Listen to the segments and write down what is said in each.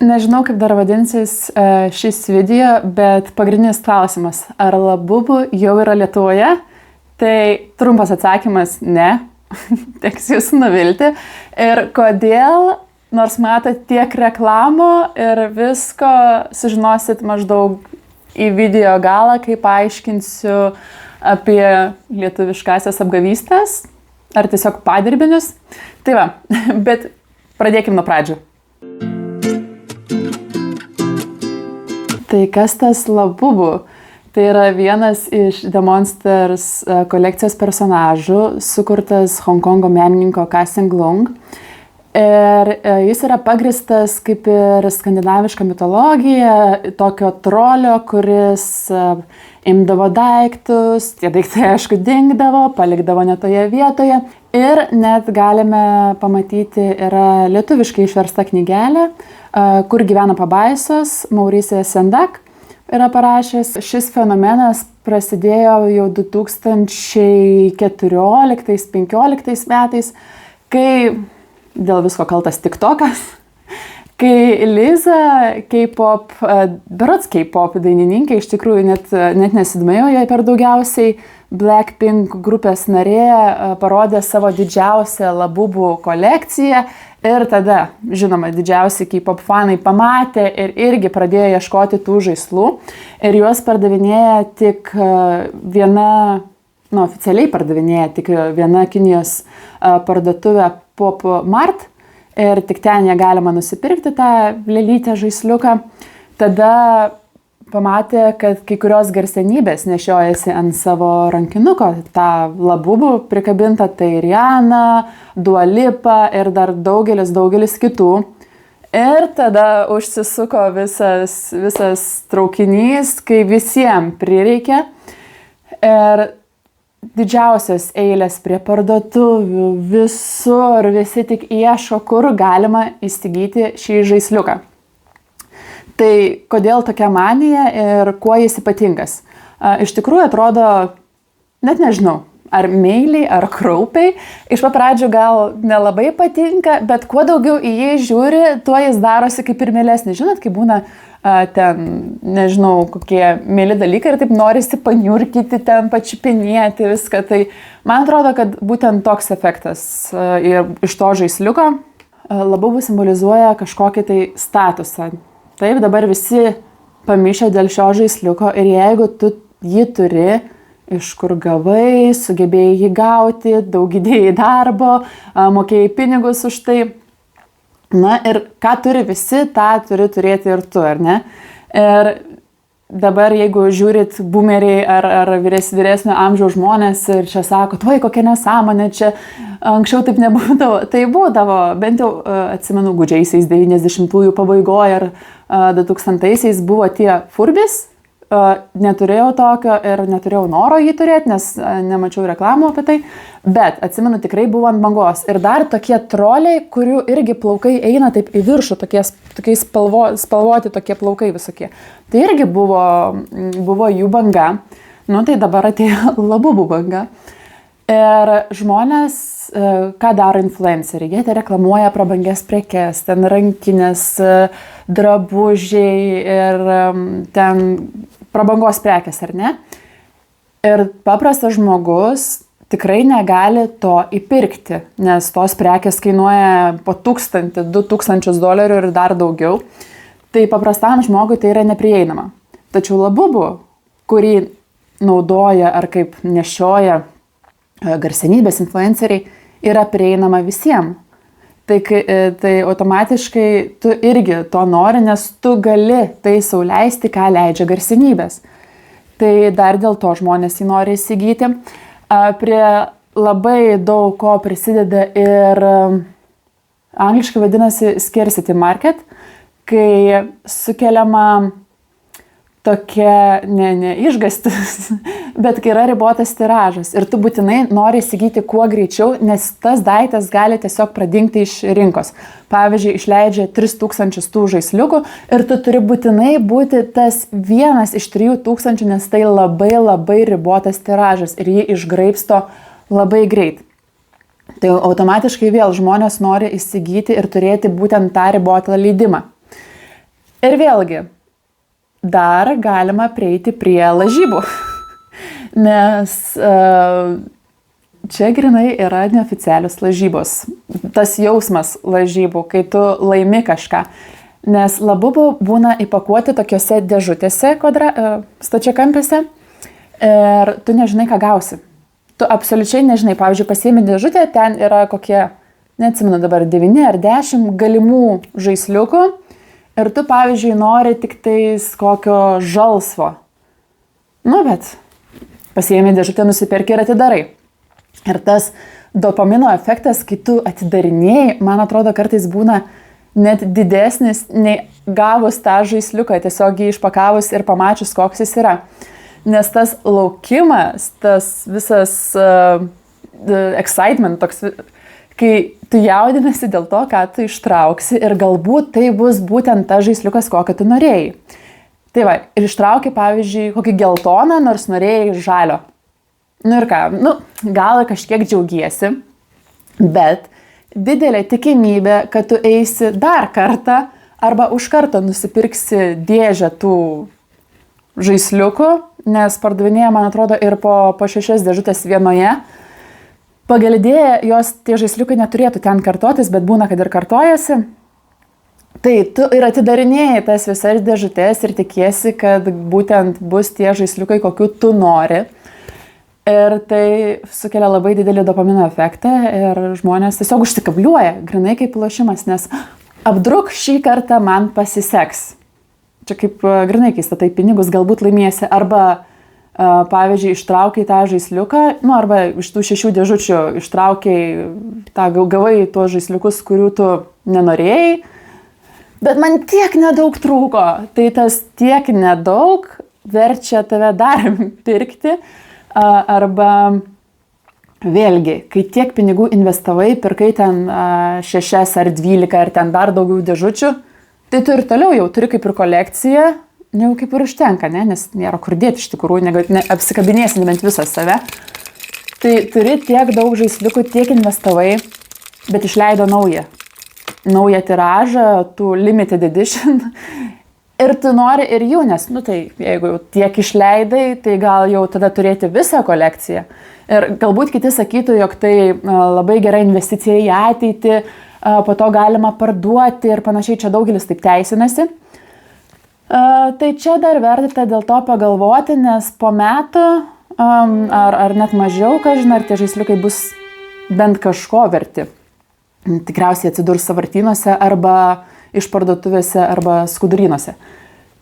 Nežinau, kaip dar vadinsis šis video, bet pagrindinis klausimas, ar Labubu jau yra Lietuvoje? Tai trumpas atsakymas – ne, teks jūs nuvilti. Ir kodėl, nors matot tiek reklamų ir visko, sužinosit maždaug į video galą, kai paaiškinsiu apie lietuviškasias apgavystės, ar tiesiog padirbinius. Tai va, bet pradėkim nuo pradžių. Tai kas tas Labubu? Tai yra vienas iš The Monsters kolekcijos personažų, sukurtas Honkongo menininko Ka Seng Lung. Ir jis yra pagristas kaip ir skandinaviška mitologija, tokio trolio, kuris imdavo daiktus, tie daiktai aišku dingdavo, palikdavo ne toje vietoje. Ir net galime pamatyti, yra lietuviškai išversta knygelė, Kur gyvena pabaisos, Mauricijus Sendak yra parašęs. Šis fenomenas prasidėjo jau 2014-2015 metais, kai dėl visko kaltas TikTokas, kai Liza, K-pop, berods K-pop dainininkė, iš tikrųjų net nesidomėjo jai per daugiausiai, Blackpink grupės narė parodė savo didžiausią Labubu kolekciją ir tada, žinoma, didžiausi K-pop fanai pamatė ir irgi pradėjo ieškoti tų žaislų ir juos pardavinėja tik viena, oficialiai pardavinėja tik viena Kinijos parduotuvė Pop Mart ir tik ten jie galima nusipirkti tą lėlytę žaisliuką. Tada pamatė, kad kai kurios garsenybės nešiojasi ant savo rankinuko tą Labubu prikabintą, tai Rihanna, Dua Lipa ir dar daugelis kitų. Ir tada užsisuko visas traukinys, kai visiems prireikė. Ir didžiausios eilės prie parduotuvių, visur, visi tik ieško, kur galima įsigyti šį žaisliuką. Tai kodėl tokia manija ir kuo jis ypatingas? Iš tikrųjų atrodo, net nežinau, ar meiliai, ar kraupiai. Iš pat pradžių gal nelabai patinka, bet kuo daugiau į jį žiūri, tuo jis darosi kaip ir mielesnis. Žinot, kai būna ten, nežinau, kokie mieli dalykai ir taip norisi paniurkyti, ten pačiupinėti viską. Tai man atrodo, kad būtent toks efektas ir iš to žaisliuko Labubu simbolizuoja kažkokį tai statusą. Taip, dabar visi pamišę dėl šio žaisliuko ir jeigu tu jį turi, iš kur gavai, sugebėjai jį gauti, daug įdėjai darbo, mokėjai pinigus už tai. Na ir ką turi visi, tą turi turėti ir tu, ar ne? Ir dabar jeigu žiūrit boomeriai ar vyresnio amžiaus žmonės ir čia sako, oi kokia nesąmonė, čia anksčiau taip nebūdavo. Tai būdavo, bent jau atsimenu, gūdžiaisiais 90-ųjų pabaigoje ar 2000-aisiais buvo tie furbis, neturėjau tokio ir neturėjau noro jį turėti, nes nemačiau reklamų apie tai, bet atsimenu, tikrai buvo ant bangos. Ir dar tokie troliai, kurių irgi plaukai eina taip į viršų, tokie spalvoti tokie plaukai visokie. Tai irgi buvo jų banga, tai dabar atėjo Labubu banga. Ir žmonės, ką daro influenceriai, jie reklamuoja prabangias prekes, ten rankinės, drabužiai ir ten prabangos prekes, ar ne? Ir paprastas žmogus tikrai negali to įpirkti, nes tos prekės kainuoja po $1000–2000 ir dar daugiau. Tai paprastam žmogui tai yra neprieinama. Tačiau Labubu, kurį naudoja ar kaip nešioja garsenybės influenceriai, yra prieinama visiems. Tai automatiškai tu irgi to nori, nes tu gali tai sau leisti, ką leidžia garsenybės. Tai dar dėl to žmonės jį nori įsigyti. Prie labai daug ko prisideda ir angliškai vadinasi scarcity market, kai sukeliama tokia, ne išgastis, bet kai yra ribotas tiražas ir tu būtinai nori įsigyti kuo greičiau, nes tas daiktas gali tiesiog pradingti iš rinkos. Pavyzdžiui, išleidžia 3000 tų žaisliukų ir tu turi būtinai būti tas vienas iš 3000, nes tai labai ribotas tiražas ir jį išgraibsto labai greit. Tai automatiškai vėl žmonės nori įsigyti ir turėti būtent tą ribotą leidimą. Ir vėlgi, dar galima prieiti prie lažybų, nes čia grinai yra neoficialios lažybos. Tas jausmas lažybų, kai tu laimi kažką. Nes labubu būna įpakuoti tokiuose dėžutėse stačiakampėse ir tu nežinai, ką gausi. Tu absoliučiai nežinai. Pavyzdžiui, pasiimi dėžutę, ten yra kokie, neatsimenu dabar, 9 ar 10 galimų žaisliukų ir tu, pavyzdžiui, nori tik tais kokio žalsvo. Nu, bet pasiimi dėžutę, nusiperki ir atidarai. Ir tas dopamino efektas, kai tu atidarinėjai, man atrodo, kartais būna net didesnis nei gavus tą žaisliuką, tiesiog jį išpakavus ir pamačius, koks jis yra. Nes tas laukimas, tas visas excitement, toks, kai tu jaudinasi dėl to, ką tu ištrauksi ir galbūt tai bus būtent tas žaisliukas, kokį tu norėjai. Tai va, ir ištrauki, pavyzdžiui, kokį geltoną, nors norėjai žalio. Nu ir ką, gal kažkiek džiaugiesi, bet didelė tikimybė, kad tu eisi dar kartą arba už kartą nusipirksi dėžę tų žaisliukų, nes pardavinėja, man atrodo, ir po 6 dėžutės vienoje. Pagal idėją, tie žaisliukai neturėtų ten kartotis, bet būna, kad ir kartojasi. Tai tu ir atidarinėjai tas visas dėžutės ir tikiesi, kad būtent bus tie žaisliukai, kokių tu nori. Ir tai sukelia labai didelį dopamino efektą ir žmonės tiesiog užsikabliuoja, grinai kaip lošimas, nes apdruk šį kartą man pasiseks. Čia kaip grinai, kai statai pinigus, galbūt laimėsi, arba pavyzdžiui, ištraukiai tą žaisliuką, arba iš tų 6 dėžučių ištraukiai gavai tuos žaisliukus, kurių tu nenorėjai, bet man tiek nedaug trūko, tai tas tiek nedaug verčia tave dar pirkti. Arba vėlgi, kai tiek pinigų investavai, pirkai ten 6 ar 12 ar ten dar daugiau dėžučių, tai tu ir toliau jau turi kaip ir kolekciją, jau kaip ir užtenka, nes nėra kur dėti iš tikrųjų, apsikabinėsi nebent visą save. Tai turi tiek daug žaisliukų, tiek investavai, bet išleido naują tiražą, tų limited edition. Ir tu nori ir jų, nes, tai jeigu tiek išleidai, tai gal jau tada turėti visą kolekciją. Ir galbūt kiti sakytų, jog tai labai gera investicija į ateitį, po to galima parduoti ir panašiai, čia daugelis taip teisinasi. Tai čia dar verta dėl to pagalvoti, nes po metų, ar net mažiau, ar tie žaisliukai bus bent kažko verti. Tikriausiai atsidurs sąvartynuose arba iš parduotuvėse arba skudurynuose.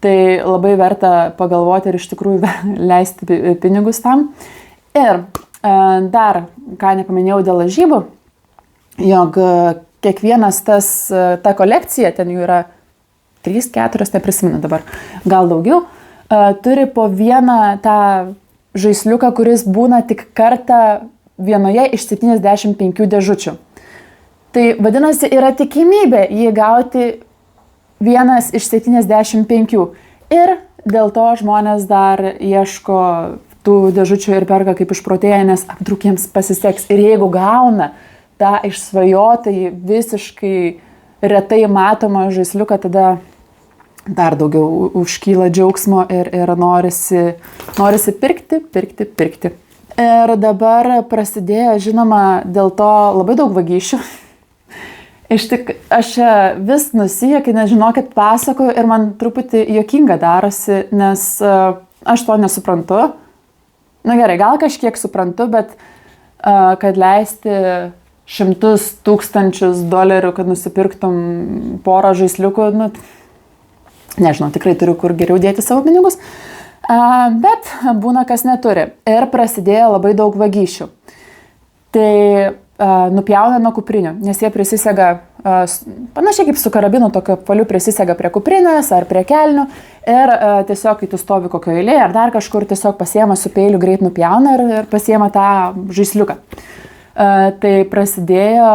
Tai labai verta pagalvoti ir iš tikrųjų leisti pinigus tam. Ir dar, ką nepaminėjau dėl lažybų, jog kiekvienas ta kolekcija, ten jų yra 3-4, neprisimenu dabar, gal daugiau, turi po vieną tą žaisliuką, kuris būna tik kartą vienoje iš 75 dėžučių. Tai vadinasi, yra tikimybė jį gauti 1 iš 75. Ir dėl to žmonės dar ieško tų dėžučių ir perka kaip išprotėję, nes apdrukiems pasiseks. Ir jeigu gauna tą išsvajotai visiškai retai matomą žaisliuką, tada dar daugiau užkyla džiaugsmo ir norisi pirkti. Ir dabar prasidėjo, žinoma, dėl to labai daug vagysčių. Aš vis nusijuokiu, nes žinokit, pasakoju ir man truputį juokinga darosi, nes aš to nesuprantu. Gerai, gal kažkiek suprantu, bet kad leisti $100,000, kad nusipirktum porą žaisliukų, nežinau, tikrai turiu kur geriau dėti savo pinigus, bet būna kas neturi. Ir prasidėjo labai daug vagysčių. Tai nupjauna nuo kuprinių, nes jie prisisega, panašiai kaip su karabinu, tokio paliu prisisega prie kuprinės ar prie kelnių ir tiesiog, kai tu stovi kokio eilėje ar dar kažkur, tiesiog pasiema su peiliu, greit nupjauna ir pasiema tą žaisliuką. Tai prasidėjo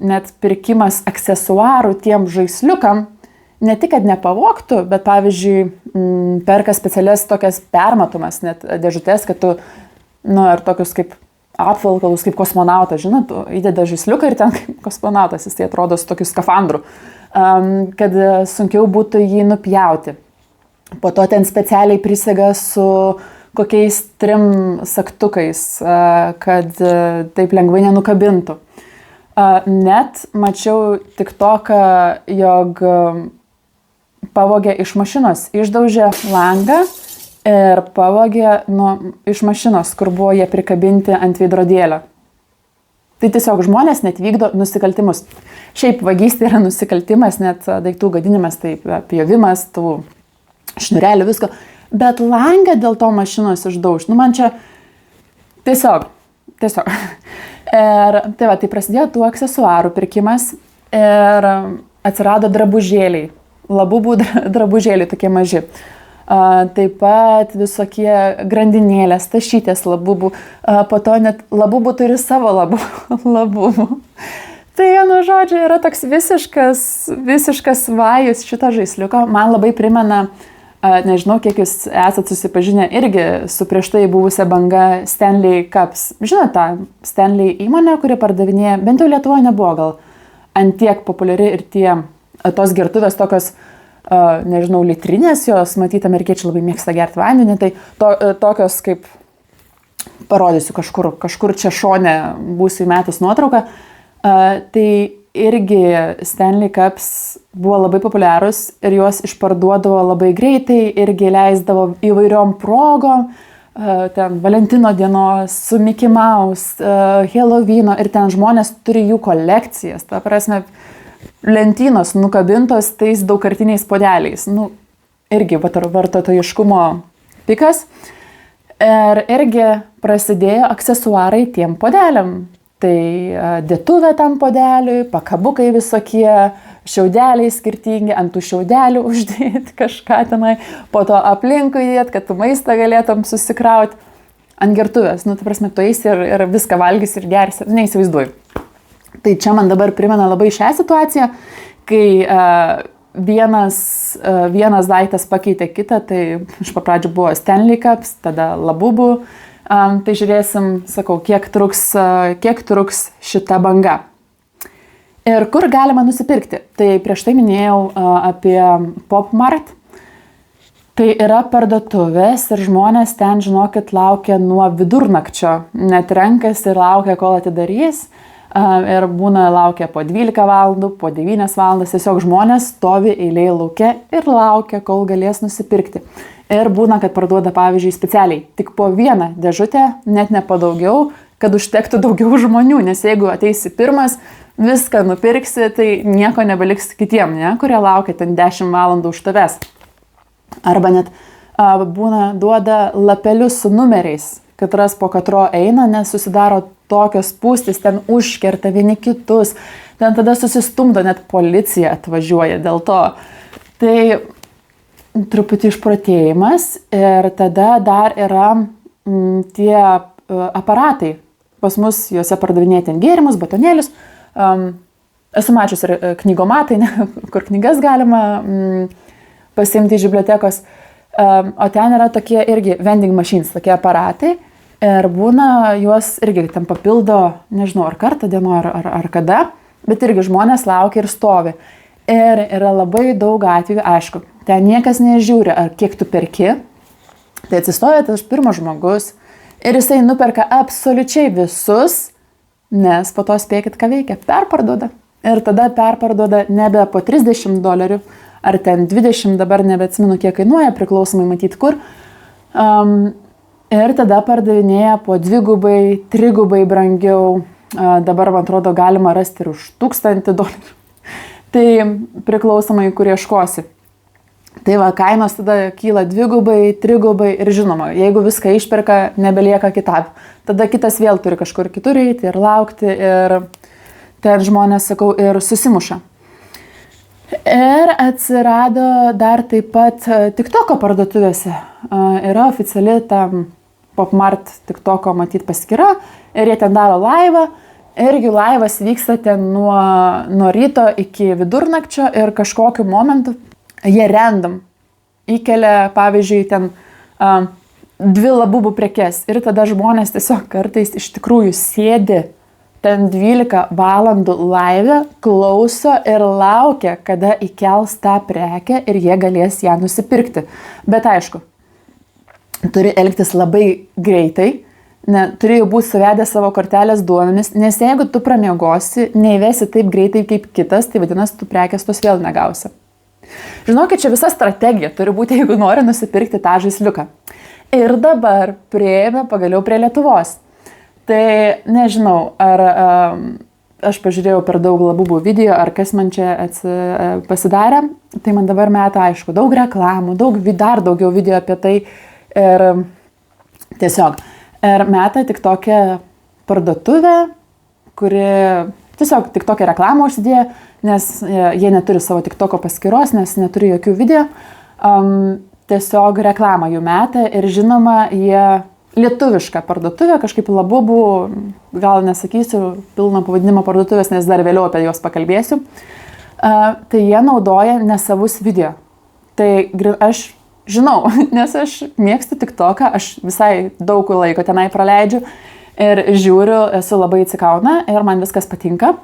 net pirkimas aksesuarų tiem žaisliukam, ne tik, kad nepavogtų, bet pavyzdžiui, perka specialias tokias permatomas net dėžutės, kad tu, ir tokius kaip apvalkalus, kaip kosmonautas, žinot, įdeda žaisliuką ir ten kaip kosmonautas, jis tai atrodo su tokiu skafandru. kad sunkiau būtų jį nupjauti. Po to ten specialiai prisega su kokiais 3 sagtukais, kad taip lengvai nenukabintų. Net mačiau TikToką, jog pavogė iš mašinos, išdaužė langą ir pavogė iš mašinos, kur buvo jie prikabinti ant veidrodėlio. Tai tiesiog žmonės net vykdo nusikaltimus. Šiaip vagystė yra nusikaltimas, net daiktų gadinimas, tai pjovimas, tų šnurelių, visko. Bet langą dėl to mašinos išdauž. Man čia tiesiog. Ir tai prasidėjo tų aksesuarų pirkimas ir atsirado drabužėliai. Labubų drabužėliai tokie maži. Taip pat visokie grandinėlės, tašytės labubų. Po to net labubų turi savo labubų. Tai vienu žodžiu yra toks visiškas vajus šito žaisliuko. Man labai primena, nežinau, kiek jūs esat susipažinę irgi su prieš tai buvusią banga Stanley Cups. Žinote tą Stanley įmonę, kuri pardavinėja, bent jau Lietuvoje nebuvo gal antiek populiari ir tos gertuvės tokios, nežinau, litrinės, jos matyti amerikiečiai labai mėgsta gerti vandenį, tai tokios kaip, parodysiu kažkur čia šone būsiu įmetus nuotrauką, tai irgi Stanley Cups buvo labai populiarus ir juos išparduodavo labai greitai, irgi leisdavo įvairiom progom, ten Valentino dienos, su Mickey Mouse, Halloweeno ir ten žmonės turi jų kolekcijas, ta prasme, lentynos nukabintos tais daugkartiniais puodeliais. Irgi vartotojiškumo pikas. Ir irgi prasidėjo aksesuarai tiem puodeliam. Tai dėtuvė tam puodeliui, pakabukai visokie, šiaudeliai skirtingi, ant tų šiaudelių uždėti kažką tenai, po to aplinkui dėti, kad tu maistą galėtum susikrauti ant gertuvės. Ta prasme, tu eisi ir viską valgys ir gersi. Neįsivaizduoju. Tai čia man dabar primena labai šią situaciją, kai vienas daiktas pakeitė kitą, tai iš pradžių buvo Stanley Cups, tada labubų. Tai žiūrėsim, sakau, kiek truks šita banga. Ir kur galima nusipirkti? Tai prieš tai minėjau apie PopMart. Tai yra parduotuvės ir žmonės ten, žinokit, laukia nuo vidurnakčio. Net renkasi ir laukia, kol atidarys. Ir būna laukia po 12 valandų, po 9 valandas, tiesiog žmonės stovi eilėje lauke ir laukia, kol galės nusipirkti. Ir būna, kad parduoda, pavyzdžiui, specialiai tik po 1 dėžutę, net ne po daugiau, kad užtektų daugiau žmonių, nes jeigu ateisi pirmas, viską nupirksi, tai nieko nebeliks kitiem, kurie laukia ten 10 valandų už tavęs. Arba net būna duoda lapelius su numeriais, katras po katro eina, nes susidaro tokios spūstys, ten užkerta vieni kitus, ten tada susistumdo, net policija atvažiuoja dėl to. Tai truputį išprotėjimas ir tada dar yra tie aparatai. Pas mus juose pardavinėja ten gėrimus, batonėlius. Esu mačius ir knygomatai, kur knygas galima pasiimti iš bibliotekos. O ten yra tokie irgi vending machines, tokie aparatai. Ir būna juos irgi ten papildo, nežinau, ar kartą dienoje, ar kada, bet irgi žmonės laukia ir stovi. Ir yra labai daug atvejų, aišku, ten niekas nežiūri, ar kiek tu perki. Tai atsistoja tas pirmas žmogus ir jisai nuperka absoliučiai visus, nes po to spėkit, ką veikia, perparduoda. Ir tada perparduoda nebe po $30, ar ten 20, dabar nebeatsimenu, kiek kainuoja, priklausomai matyti kur. Ir tada pardavinėja po 2, 3 brangiau. Dabar, man atrodo, galima rasti ir už $1000. Tai priklausomai, kur ieškosi. Tai va, kainos tada kyla 2, 3 ir žinoma, jeigu viską išperka, nebelieka kitam. Tada kitas vėl turi kažkur kitur eiti ir laukti ir ten žmonės, sakau, ir susimuša. Ir atsirado dar taip pat TikToko parduotuvėse. Yra oficiali tam PopMart TikToko matyt paskyra ir jie ten daro laivą. Irgi laivas vyksta ten nuo ryto iki vidurnakčio ir kažkokiu momentu jie random įkelia, pavyzdžiui, ten 2 labubų prekes. Ir tada žmonės tiesiog kartais iš tikrųjų sėdi ten 12 valandų live klauso ir laukia, kada įkels tą prekę ir jie galės ją nusipirkti. Bet aišku, turi elgtis labai greitai, turi jau būti suvedęs savo kortelės duomenis, nes jeigu tu pramiegosi, neįvesi taip greitai kaip kitas, tai vadinasi, tu prekės tos vėl negausi. Žinokit, čia visa strategija turi būti, jeigu nori nusipirkti tą žaisliuką. Ir dabar prieėmė pagaliau prie Lietuvos. Tai nežinau, ar aš pažiūrėjau per daug labubų video, ar kas man čia pasidarė, tai man dabar meta, aišku, daug reklamų, dar daugiau video apie tai ir tiesiog. Ir meta tik tokią parduotuvę, kuri tiesiog tik tokią reklamą užsidėjo, nes jie neturi savo TikToko paskyros, nes neturi jokių video. Tiesiog reklamą jų meta ir žinoma, jie lietuvišką parduotuvę, kažkaip labubų, gal nesakysiu pilno pavadinimo parduotuvės, nes dar vėliau apie juos pakalbėsiu. Tai jie naudoja nesavus video. Tai aš žinau, nes aš mėgstu TikToką, aš visai daug laiko tenai praleidžiu ir žiūriu, esu labai atsikauna ir man viskas patinka.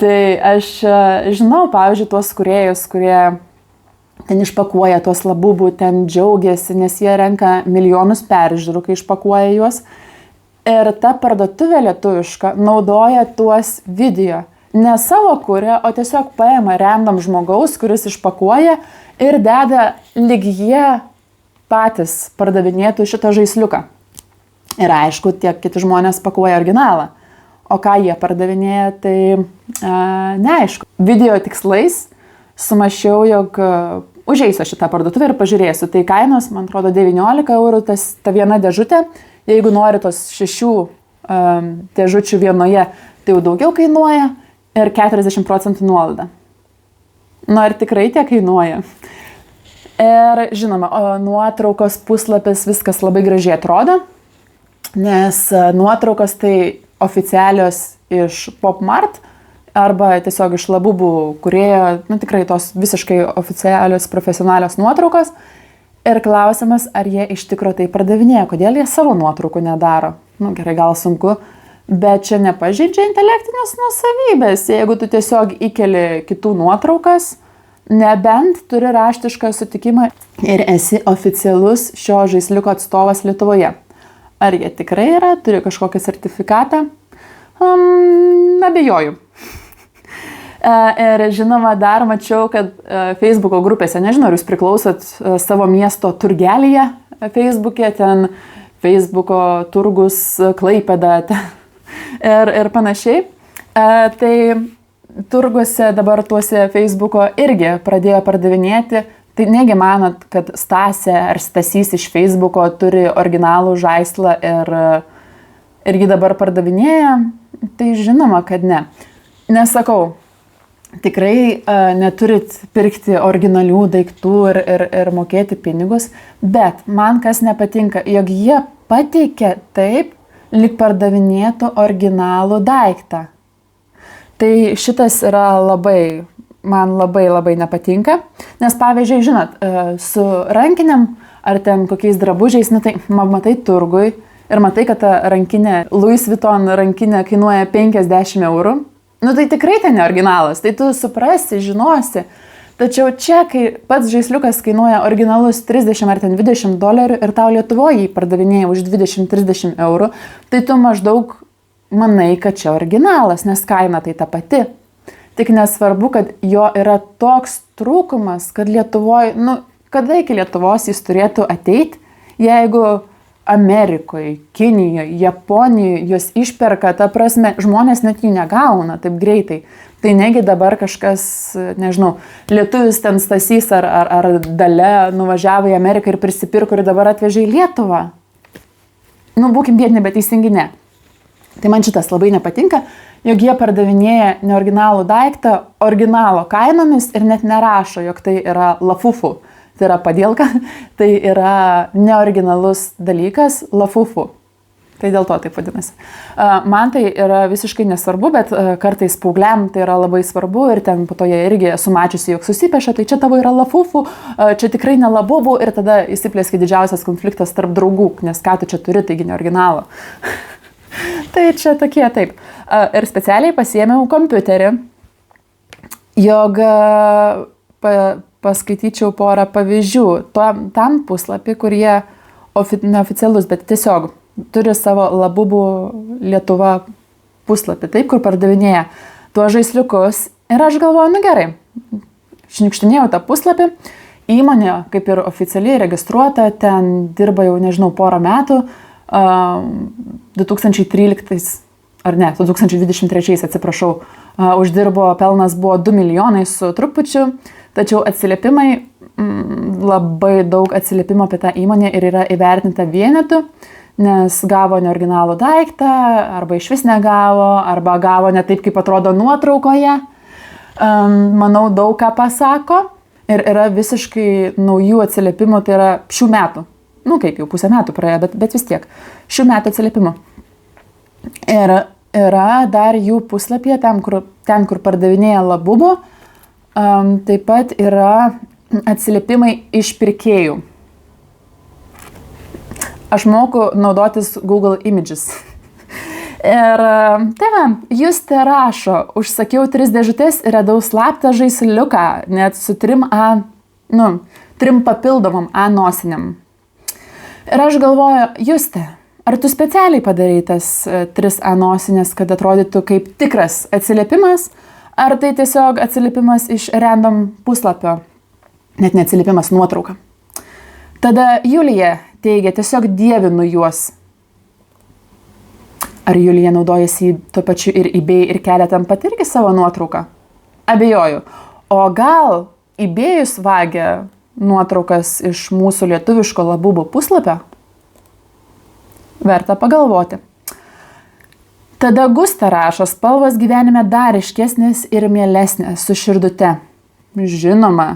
Tai aš žinau, pavyzdžiui, tuos kūrėjus, kurie ten išpakuoja tuos labubų, ten džiaugiasi, nes jie renka milijonus peržiūrų, kai išpakuoja juos. Ir ta parduotuvė lietuviška naudoja tuos video. Ne savo kuria, o tiesiog paima random žmogaus, kuris išpakuoja ir deda lyg jie patys pardavinėtų šitą žaisliuką. Ir aišku, tiek kiti žmonės pakuoja originalą. O ką jie pardavinėja, tai neaišku. Video tikslais sumašiau, jog užeisiu šitą parduotuvę ir pažiūrėsiu. Tai kainos, man atrodo, 19 eurų ta viena dėžutė. Jeigu nori tos 6 dėžučių vienoje, tai jau daugiau kainuoja. Ir 40% nuolaida. Ir tikrai tiek kainuoja. Ir žinoma, nuotraukos puslapis viskas labai gražiai atrodo, nes nuotraukos tai oficialios iš PopMart arba tiesiog iš labubų kūrėjo, tikrai tos visiškai oficialios, profesionalios nuotraukos. Ir klausimas, ar jie iš tikro tai pardavinėja, kodėl jie savo nuotraukų nedaro. Gerai, gal sunku. Bet čia nepažeidžia intelektinės nuosavybės, jeigu tu tiesiog įkeli kitų nuotraukas, nebent turi raštišką sutikimą ir esi oficialus šio žaisliuko atstovas Lietuvoje. Ar jie tikrai yra, turi kažkokį sertifikatą? Abejoju. Ir žinoma, dar mačiau, kad Facebooko grupėse, nežinau, ar jūs priklausot savo miesto turgelyje Facebook'e, ten Facebooko turgus Klaipėda, ir panašiai. Tai turguose dabar tuose Facebooko irgi pradėjo pardavinėti. Tai negi manot, kad Stasė ar Stasys iš Facebooko turi originalų žaislą ir jį dabar pardavinėja? Tai žinoma, kad ne. Nesakau, tikrai neturit pirkti originalių daiktų ir mokėti pinigus, bet man kas nepatinka, jog jie pateikia taip, lyg pardavinėtų originalų daiktą. Tai šitas yra man labai nepatinka, nes pavyzdžiui, žinot, su rankiniam ar ten kokiais drabužiais, tai matai turgui ir matai, kad ta rankinė, Louis Vuitton rankinė kainuoja 50 eurų, tai tikrai ten ne originalas, tai tu suprasi, žinosi. Tačiau čia, kai pats žaisliukas kainuoja originalus 30 ar ten $20 ir tau Lietuvoje jį pardavinėja už 20-30 eurų, tai tu maždaug manai, kad čia originalas, nes kaina tai ta pati. Tik nesvarbu, kad jo yra toks trūkumas, kad Lietuvoje, kada iki Lietuvos jis turėtų ateiti, jeigu Amerikoje, Kinijoje, Japonijoje juos išperka, ta prasme, žmonės net jų negauna taip greitai. Tai negi dabar kažkas, nežinau, lietuvis ten Stasys ar Dalia nuvažiavo į Ameriką ir prisipirko ir dabar atvežė į Lietuvą. Būkim biedni, bet teisingi ne. Tai man šitas labai nepatinka, jog jie pardavinėja neoriginalų daiktą originalo kainomis ir net nerašo, jog tai yra lafufu. Tai yra padielka, tai yra neoriginalus dalykas lafufu. Tai dėl to taip vadinasi. Man tai yra visiškai nesvarbu, bet kartais paaugliam tai yra labai svarbu ir ten po to jie irgi esu mačiusi, jog susipeša, tai čia tavo yra lafufu, čia tikrai ne labubų ir tada įsiplėskė didžiausias konfliktas tarp draugų, nes ką tu čia turi, taigi ne originalo. Tai čia tokie taip. Ir specialiai pasiėmiau kompiuterį, jog paskaityčiau porą pavyzdžių tam puslapį, kurie neoficialus, bet tiesiog turi savo Labubų Lietuva puslapį, taip, kur pardavinėja tuos žaisliukus. Ir aš galvoju, nu gerai, šniukštinėjau tą puslapį, įmonė kaip ir oficialiai registruota, ten dirba jau, nežinau, porą metų, 2013, ar ne, 2023, atsiprašau, uždirbo, pelnas buvo 2 milijonai su trupučiu, tačiau atsiliepimai, labai daug atsiliepimo apie tą įmonę ir yra įvertinta vienetu, nes gavo neoriginalų daiktą, arba iš vis negavo, arba gavo ne taip, kaip atrodo nuotraukoje. Manau, daug ką pasako ir yra visiškai naujų atsiliepimų, tai yra šių metų. Nu, kaip jau pusę metų praėjo, bet vis tiek. Šių metų atsiliepimų. Ir yra dar jų puslapyje, ten, kur pardavinėja Labubu, taip pat yra atsiliepimai iš pirkėjų. Aš moku naudotis Google Images. Ir tai va, Justė rašo, užsakiau 3 dėžutės ir radau slaptą žaisliuką, net su 3 papildomom A nosinėm. Ir aš galvoju, Justė, ar tu specialiai padarai tas 3 A nosinės, kad atrodytų kaip tikras atsiliepimas, ar tai tiesiog atsiliepimas iš random puslapio, net neatsiliepimas, nuotrauka. Tada Julija teigia, tiesiog dievinu juos. Ar Julija naudojasi tuo pačiu ir eBay ir kelia tam pat irgi savo nuotrauką? Abejoju. O gal eBay'us vagia nuotraukas iš mūsų lietuviško Labubu puslapio? Verta pagalvoti. Tada Gusta rašo, spalvos gyvenime dar ryškesnės ir mielesnės su širdute. Žinoma,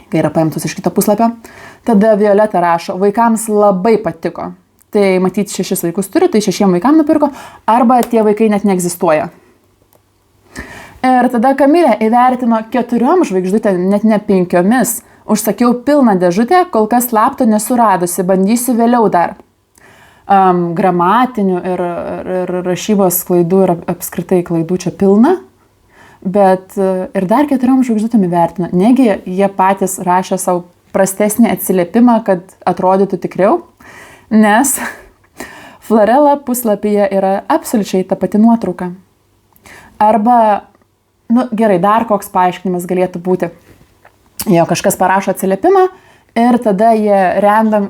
kai yra paimtus iš kito puslapio. Tada Violeta rašo, vaikams labai patiko. Tai matyti 6 vaikus turi, tai 6 vaikams nupirko, arba tie vaikai net neegzistuoja. Ir tada Kamilė įvertino 4 žvaigždutėm, net ne 5. Užsakiau pilną dėžutę, kol kas slapto nesuradusi, bandysiu vėliau dar. Gramatinių ir rašybos klaidų ir apskritai klaidų čia pilna, bet ir dar 4 žvaigždutėm įvertino. Negi jie patys rašė savo prastesnį atsiliepimą, kad atrodytų tikriau, nes Florela puslapyje yra absoliučiai ta pati nuotrauka. Arba, gerai, dar koks paaiškinimas galėtų būti. Jo kažkas parašo atsiliepimą ir tada jie random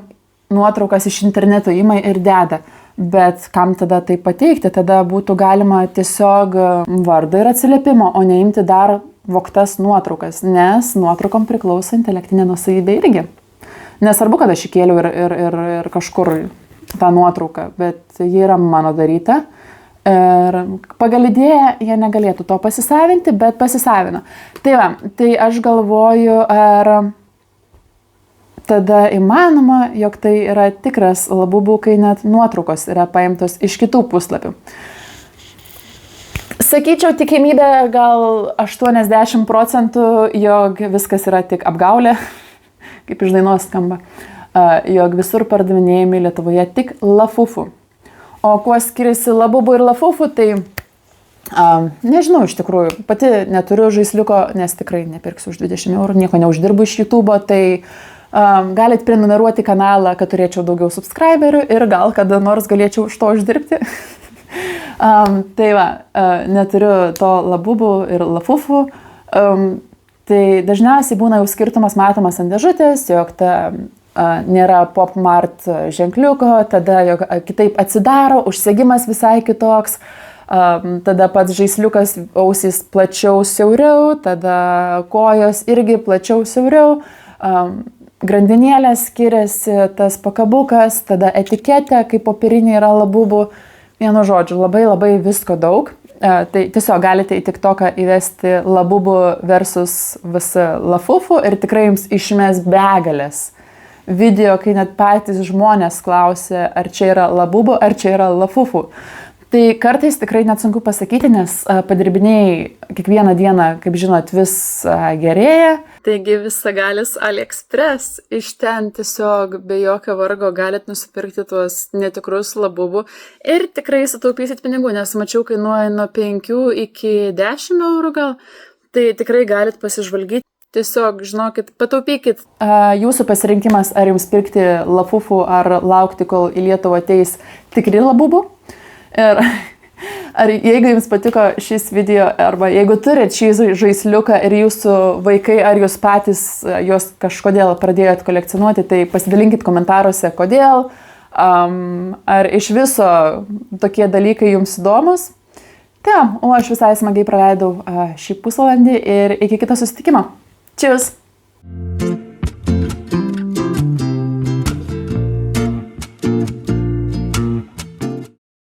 nuotraukas iš interneto ima ir deda. Bet kam tada tai pateikti? Tada būtų galima tiesiog vardą ir atsiliepimo, o neimti dar vogtas nuotraukas, nes nuotraukom priklauso intelektinė nuosavybė irgi. Nesvarbu, kad aš įkėliau ir kažkur tą nuotrauką, bet ji yra mano daryta. Ir pagal idėją jie negalėtų to pasisavinti, bet pasisavino. Tai va, tai aš galvoju, ar tada įmanoma, jog tai yra tikras Labubu, kai net nuotraukos yra paimtos iš kitų puslapių. Sakyčiau, tikimybė gal 80%, jog viskas yra tik apgaulė, kaip iš dainos skamba, jog visur pardavinėjami Lietuvoje tik Lafufu. O kuo skiriasi Labubu ir Lafufu, tai nežinau iš tikrųjų. Pati neturiu žaisliuko, nes tikrai nepirksiu už 20 eurų, nieko neuždirbu iš YouTube'o, tai galit prenumeruoti kanalą, kad turėčiau daugiau subscriberių ir gal kada nors galėčiau už to uždirbti. Tai va, neturiu to Labubu ir Lafufu. Tai dažniausiai būna jau skirtumas matomas ant dėžutės, jog nėra Pop Mart ženkliuko, tada jog kitaip atsidaro, užsegimas visai kitoks, tada pats žaisliukas ausys plačiau siauriau, tada kojos irgi plačiau siauriau, grandinėlės skiriasi, tas pakabukas, tada etiketė, kaip popieriniai yra Labubu. Vienu žodžiu, labai visko daug. Tai tiesiog galite į TikToką įvesti Labubu versus visi Lafufu ir tikrai jums išmes begalės video, kai net patys žmonės klausia, ar čia yra Labubu, ar čia yra Lafufu. Tai kartais tikrai net sunku pasakyti, nes padirbiniai kiekvieną dieną, kaip žinot, vis gerėja. Taigi visagalis AliExpress, iš ten tiesiog be jokio vargo galit nusipirkti tuos netikrus labubų ir tikrai sutaupysit pinigų, nes mačiau kainuoja nuo 5 iki 10 eurų gal, tai tikrai galit pasižvalgyti. Tiesiog, žinokit, pataupykit. Jūsų pasirinkimas, ar jums pirkti lafufų, ar laukti, kol į Lietuvą ateis tikri labubų. Ir ar jeigu jums patiko šis video, arba jeigu turit šį žaisliuką ir jūsų vaikai, ar jūs patys juos kažkodėl pradėjot kolekcionuoti, tai pasidalinkit komentaruose, kodėl, ar iš viso tokie dalykai jums įdomus. O aš visai smagiai praleidau šį pusvalandį ir iki kito susitikimo. Cheers!